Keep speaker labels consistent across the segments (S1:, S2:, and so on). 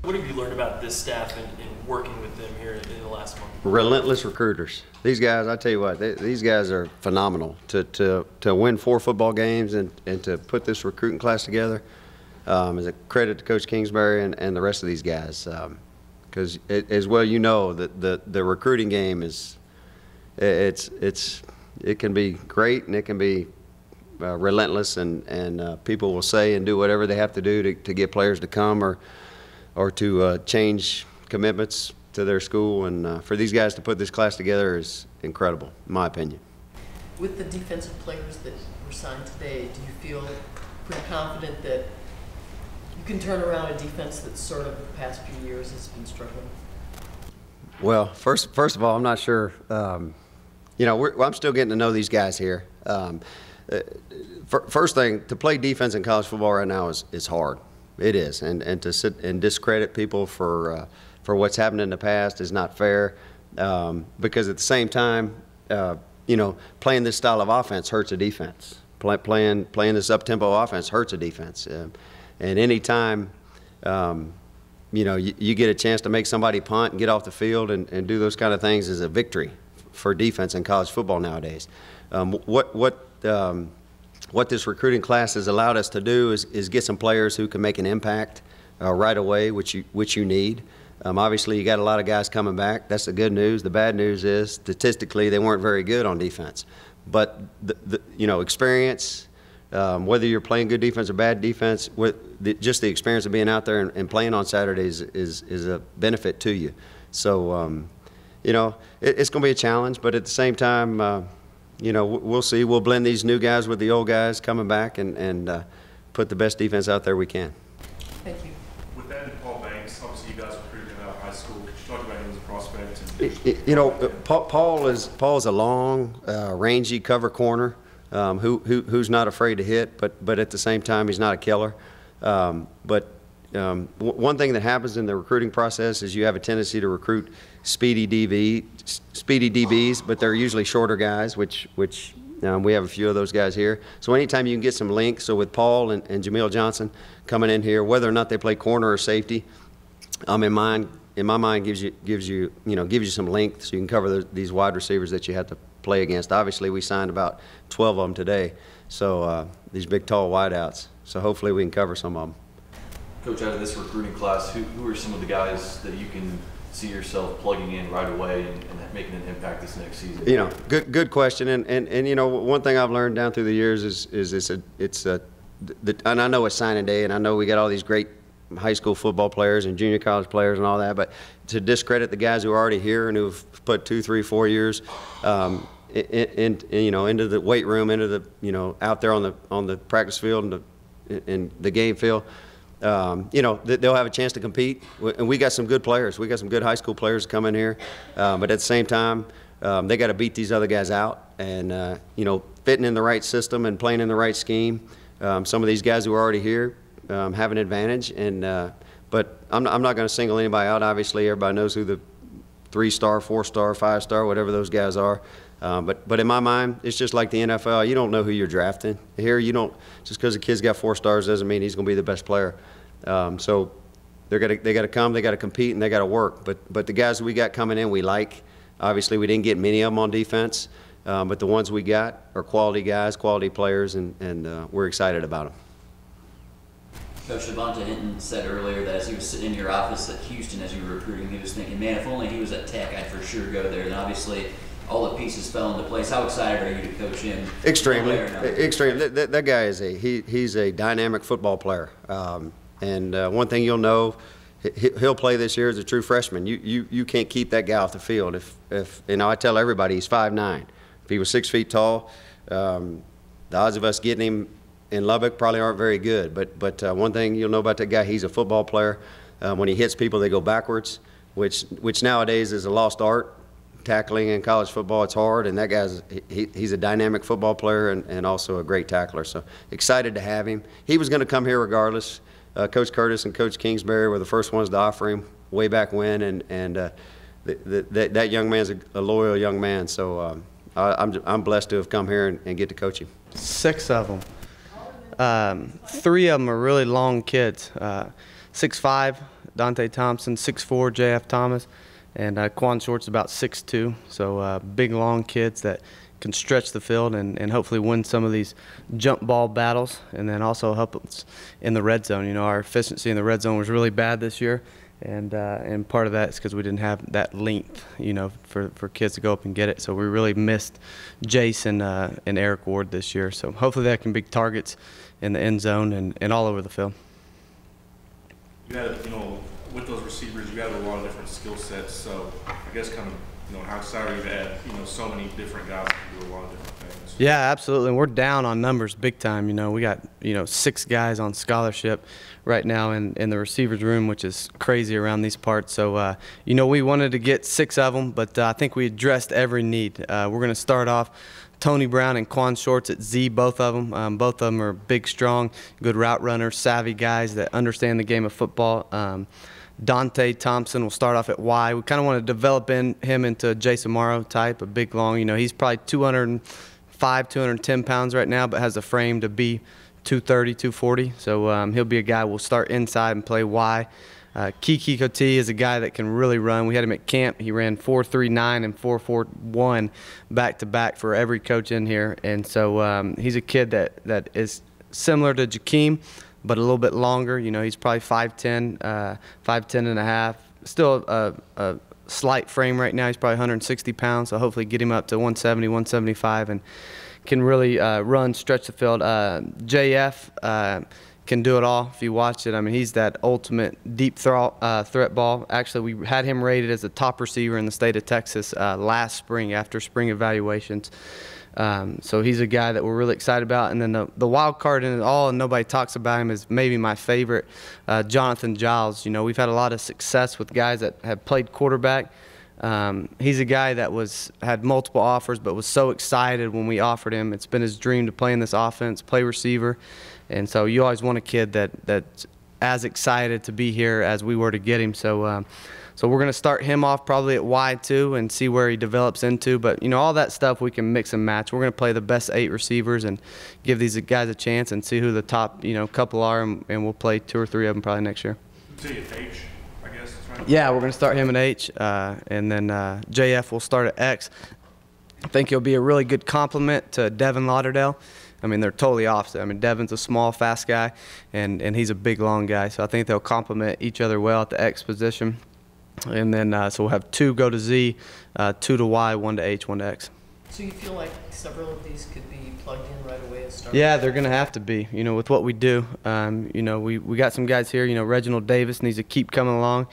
S1: What have you learned about this staff and working with them here in the last month?
S2: Relentless recruiters. These guys, I tell you what, these guys are phenomenal. To win 4 football games and to put this recruiting class together is a credit to Coach Kingsbury and the rest of these guys. Because as well, you know that the recruiting game is it can be great and it can be relentless, and people will say and do whatever they have to do to get players to come or to change commitments to their school, and for these guys to put this class together is incredible, in my opinion.
S3: With the defensive players that were signed today, do you feel pretty confident that you can turn around a defense that sort of the past few years has been struggling?
S2: Well, first of all, I'm not sure. You know, I'm still getting to know these guys here. First thing, to play defense in college football right now is hard. It is, and to sit and discredit people for what's happened in the past is not fair. Because at the same time, you know, playing this style of offense hurts a defense. Playing this up-tempo offense hurts a defense. And any time, you know, you get a chance to make somebody punt and get off the field and do those kind of things is a victory for defense in college football nowadays. What this recruiting class has allowed us to do is get some players who can make an impact right away, which you need. Obviously, you got a lot of guys coming back. That's the good news. The bad news is statistically they weren't very good on defense. But you know, experience, whether you're playing good defense or bad defense, just the experience of being out there and playing on Saturdays is a benefit to you. So you know, it's going to be a challenge, but at the same time, you know, we'll see. We'll blend these new guys with the old guys coming back and put the best defense out there we can.
S3: Thank you.
S4: With that and Paul Banks, obviously you guys recruited him out of high school. Could you talk about him as a prospect?
S2: You know, Paul's a long, rangy cover corner who's not afraid to hit, but at the same time he's not a killer. One thing that happens in the recruiting process is you have a tendency to recruit speedy DBs, but they're usually shorter guys, which we have a few of those guys here. So anytime you can get some length, so with Paul and Jameel Johnson coming in here, whether or not they play corner or safety, in my mind gives you some length so you can cover these wide receivers that you have to play against. Obviously, we signed about 12 of them today, so these big, tall wideouts. So hopefully we can cover some of them.
S5: Coach, out of this recruiting class, who are some of the guys that you can see yourself plugging in right away and making an impact this next season?
S2: You know, good question. And you know, one thing I've learned down through the years and I know it's signing day, and I know we got all these great high school football players and junior college players and all that, but to discredit the guys who are already here and who've put 2, 3, 4 years you know, into the weight room, into the, you know, out there on the practice field and the game field. You know, they'll have a chance to compete, and we got some good players. We got some good high school players coming here, but at the same time, they got to beat these other guys out, and you know, fitting in the right system and playing in the right scheme. Some of these guys who are already here have an advantage, and but I'm not going to single anybody out. Obviously, everybody knows who the 3-star, 4-star, 5-star, whatever those guys are. But in my mind, it's just like the NFL. You don't know who you're drafting. Here, you don't. Just because a kid's got 4 stars doesn't mean he's going to be the best player. So they got to come, they got to compete, and they got to work. But the guys we got coming in, we like. Obviously, we didn't get many of them on defense, but the ones we got are quality guys, quality players, and we're excited about them.
S6: Coach Devonta Hinton said earlier that as he was sitting in your office at Houston as you were recruiting, he was thinking, man, if only he was at Tech, I'd for sure go there. And obviously, all the pieces fell into place. How excited are you to coach him?
S2: Extremely. That guy is he's a dynamic football player. And one thing you'll know, he'll play this year as a true freshman. You can't keep that guy off the field. If you know, I tell everybody he's 5'9". If he was 6 feet tall, the odds of us getting him in Lubbock probably aren't very good. But one thing you'll know about that guy, he's a football player. When he hits people, they go backwards, which nowadays is a lost art. Tackling in college football, it's hard, and that guy's he's a dynamic football player and also a great tackler. So excited to have him. He was going to come here regardless. Coach Curtis and Coach Kingsbury were the first ones to offer him way back when, and that young man's a loyal young man. So I'm blessed to have come here and get to coach him.
S7: 6 of them. 3 of them are really long kids. 6'5", Dante Thompson, 6'4", J.F. Thomas, and Quan Short's about 6'2", so big, long kids that can stretch the field and hopefully win some of these jump ball battles, and then also help us in the red zone. You know, our efficiency in the red zone was really bad this year, and part of that is because we didn't have that length, you know, for kids to go up and get it. So we really missed Jason and Eric Ward this year. So hopefully that can be targets in the end zone and all over the field.
S4: You had, you know, with those receivers, you have a lot of different skill sets. So I guess kind of, you know, how excited are you to add, you know, so many different guys that can do a lot of different things?
S7: Yeah, absolutely. And we're down on numbers big time. You know, we got, you know, 6 guys on scholarship right now in the receivers room, which is crazy around these parts. So, you know, we wanted to get 6 of them, but I think we addressed every need. We're going to start off Tony Brown and Quan Shorts at Z, both of them. Both of them are big, strong, good route runners, savvy guys that understand the game of football. Dante Thompson will start off at Y. We kind of want to develop him into a Jason Morrow type, a big, long. You know, he's probably 205, 210 pounds right now, but has a frame to be 230, 240. So he'll be a guy we'll start inside and play Y. Kiki Coty is a guy that can really run. We had him at camp. He ran 4.39 and 4.41 back-to-back for every coach in here. And so he's a kid that is similar to Jakeem, but a little bit longer. You know, he's probably 5'10", 5'10 and a half. Still a slight frame right now. He's probably 160 pounds, so hopefully get him up to 170, 175, and can really run, stretch the field. JF can do it all if you watch it. I mean, he's that ultimate deep threat ball. Actually, we had him rated as the top receiver in the state of Texas last spring after spring evaluations. So he's a guy that we're really excited about. And then the wild card in it all, and nobody talks about him, is maybe my favorite, Jonathan Giles. You know, we've had a lot of success with guys that have played quarterback. He's a guy that had multiple offers, but was so excited when we offered him. It's been his dream to play in this offense, play receiver. And so you always want a kid that's as excited to be here as we were to get him. So so we're going to start him off probably at Y2 and see where he develops into. But, you know, all that stuff we can mix and match. We're going to play the best 8 receivers and give these guys a chance and see who the top, you know, couple are, and we'll play 2 or 3 of them probably next year.
S4: So you at H, I guess. Right?
S7: Yeah, we're going to start him at H, and then JF will start at X. I think he'll be a really good complement to Devin Lauderdale. I mean, they're totally opposite. I mean, Devin's a small, fast guy, and he's a big, long guy. So I think they'll complement each other well at the X position. And then so we'll have 2 go to Z, 2 to Y, 1 to H, 1 to X.
S3: So you feel like several of these could be plugged in right away as starters?
S7: Yeah, they're going to have to be, you know, with what we do. You know, we got some guys here. You know, Reginald Davis needs to keep coming along.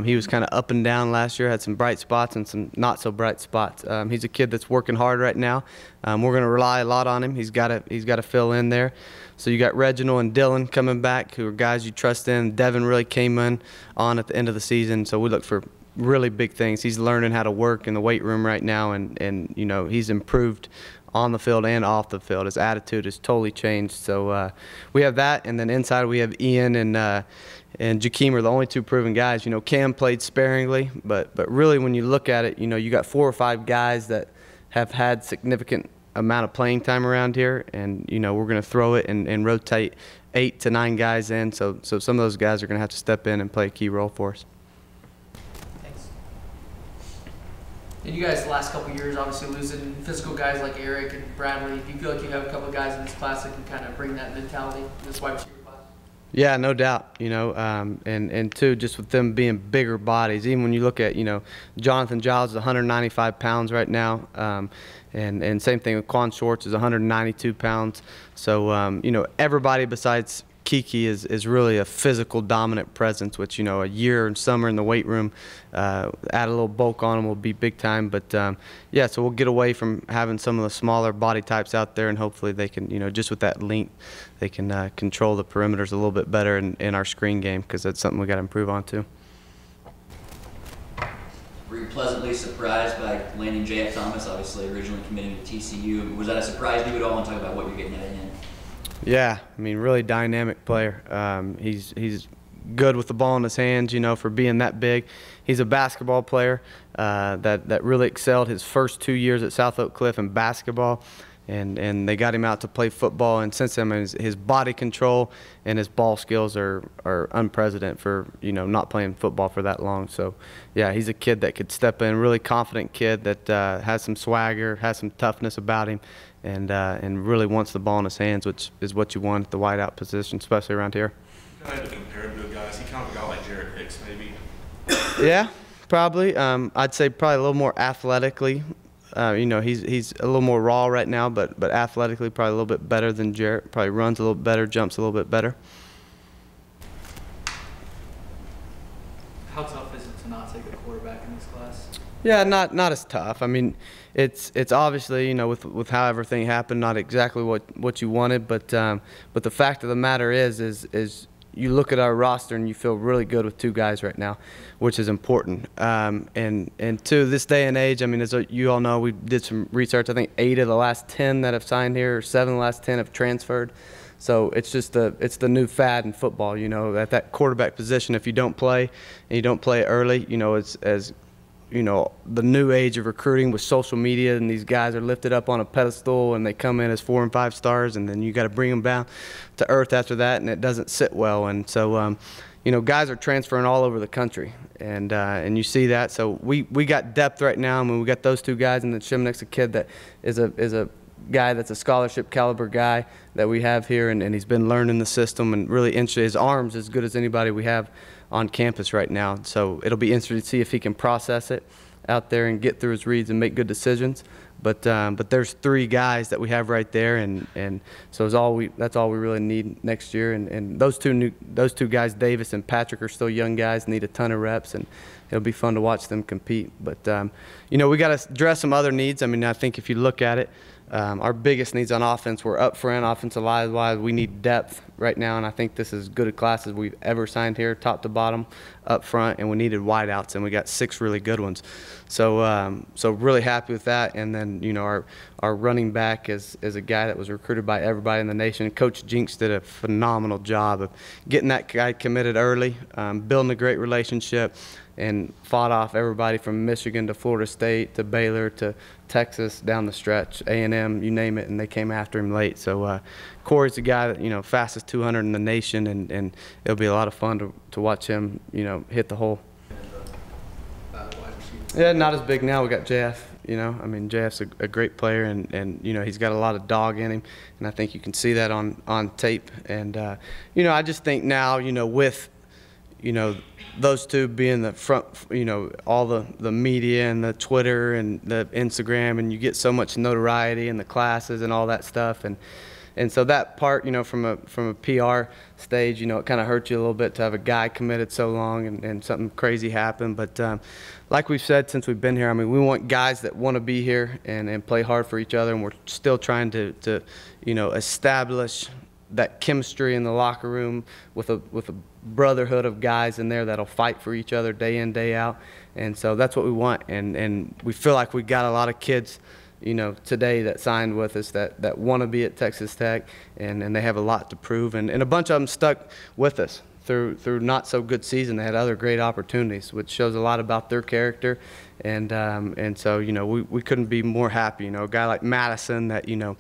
S7: He was kind of up and down last year, had some bright spots and some not so bright spots. He's a kid that's working hard right now. We're going to rely a lot on him. He's got to fill in there. So you got Reginald and Dylan coming back, who are guys you trust in. Devin really came on at the end of the season, so we look for really big things. He's learning how to work in the weight room right now, and you know, he's improved on the field and off the field. His attitude has totally changed. So we have that, and then inside we have Ian and Jakeem are the only 2 proven guys. You know, Cam played sparingly, but really when you look at it, you know, you got 4 or 5 guys that have had significant amount of playing time around here, and you know, we're going to throw it and rotate 8 to 9 guys in. So some of those guys are going to have to step in and play a key role for us.
S3: Thanks.
S8: And you guys, the last couple of years, obviously losing physical guys like Eric and Bradley. Do you feel like you have a couple of guys in this class that can kind of bring that mentality in this wide receiver class?
S7: Yeah, no doubt. You know, and too, just with them being bigger bodies. Even when you look at, you know, Jonathan Giles is 195 pounds right now, and same thing with Quan Shorts is 192 pounds. So you know, everybody besides Kiki is really a physical dominant presence, which, you know, a year and summer in the weight room, add a little bulk on them will be big time. But yeah, so we'll get away from having some of the smaller body types out there, and hopefully they can, you know, just with that length, they can control the perimeters a little bit better in our screen game, because that's something we got to improve on too.
S6: Were you pleasantly surprised by landing J.F. Thomas, obviously originally committing to TCU? Was that a surprise to you at all, and talk about what you're getting out of him?
S7: Yeah, I mean, really dynamic player. He's good with the ball in his hands, you know, for being that big. He's a basketball player that really excelled his first 2 years at South Oak Cliff in basketball, and they got him out to play football. And since then, his body control and his ball skills are unprecedented for, you know, not playing football for that long. So, yeah, he's a kid that could step in, really confident kid that has some swagger, has some toughness about him, and really wants the ball in his hands, which is what you want at the wideout position, especially around here.
S4: I had to compare him to a guy. Is he kind of a guy like Jared Hicks, maybe?
S7: Yeah, probably. I'd say probably a little more athletically. You know, he's a little more raw right now, but athletically probably a little bit better than Jarrett. Probably runs a little better, jumps a little bit better.
S8: How tough is it to not take a quarterback in this class?
S7: Yeah, not as tough. I mean, it's obviously, you know, with how everything happened, not exactly what you wanted, but the fact of the matter is you look at our roster and you feel really good with 2 guys right now, which is important. And to this day and age, I mean, as you all know, we did some research. I think 8 of the last 10 that have signed here, or 7 of the last 10 have transferred. So it's just it's the new fad in football, you know, at that quarterback position. If you don't play and you don't play early, you know, it's as you know, the new age of recruiting with social media, and these guys are lifted up on a pedestal and they come in as 4 and 5 stars, and then you got to bring them down to earth after that, and it doesn't sit well. And so, you know, guys are transferring all over the country, and you see that. So we got depth right now. I mean, we got those 2 guys, and then Shimnick's a kid that is a guy that's a scholarship caliber guy that we have here, and he's been learning the system and really interested. His arm's as good as anybody we have on campus right now. So it'll be interesting to see if he can process it out there and get through his reads and make good decisions. But there's 3 guys that we have right there, and so that's all we really need next year. And those two guys, Davis and Patrick, are still young guys, need a ton of reps, and it'll be fun to watch them compete. But you know, we got to address some other needs. I mean, I think if you look at it, our biggest needs on offense were up front, offensive line-wise. We need depth right now, and I think this is as good a class as we've ever signed here, top to bottom, up front, and we needed wideouts, and we got 6 really good ones. So so really happy with that. And then, you know, our running back is a guy that was recruited by everybody in the nation. Coach Jinks did a phenomenal job of getting that guy committed early, building a great relationship, and fought off everybody from Michigan to Florida State to Baylor to Texas down the stretch, A&M, you name it, and they came after him late. So Corey's the guy that, you know, fastest 200 in the nation, and it'll be a lot of fun to watch him, you know, hit the hole. Yeah, not as big now. We got JF, you know. I mean, JF's a great player, and you know, he's got a lot of dog in him, and I think you can see that on tape. And you know, I just think now, you know, with, you know, those 2 being the front, you know, all the media and the Twitter and the Instagram, and you get so much notoriety in the classes and all that stuff, and so that part, you know, from a PR stage, you know, it kind of hurts you a little bit to have a guy committed so long and something crazy happen. But like we've said since we've been here, I mean, we want guys that want to be here and play hard for each other, and we're still trying to you know, establish that chemistry in the locker room with a brotherhood of guys in there that'll fight for each other day in, day out. And so that's what we want, and we feel like we got a lot of kids, you know, today that signed with us that want to be at Texas Tech, and they have a lot to prove, and a bunch of them stuck with us through not so good season. They had other great opportunities, which shows a lot about their character, and so, you know, we couldn't be more happy. You know, a guy like Madison that, you know,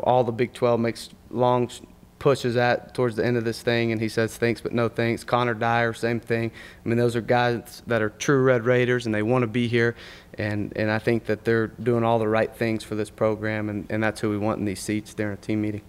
S7: all the Big 12 makes long pushes at towards the end of this thing, and he says thanks but no thanks. Connor Dyer, same thing. I mean, those are guys that are true Red Raiders, and they want to be here, and I think that they're doing all the right things for this program, and that's who we want in these seats during a team meeting.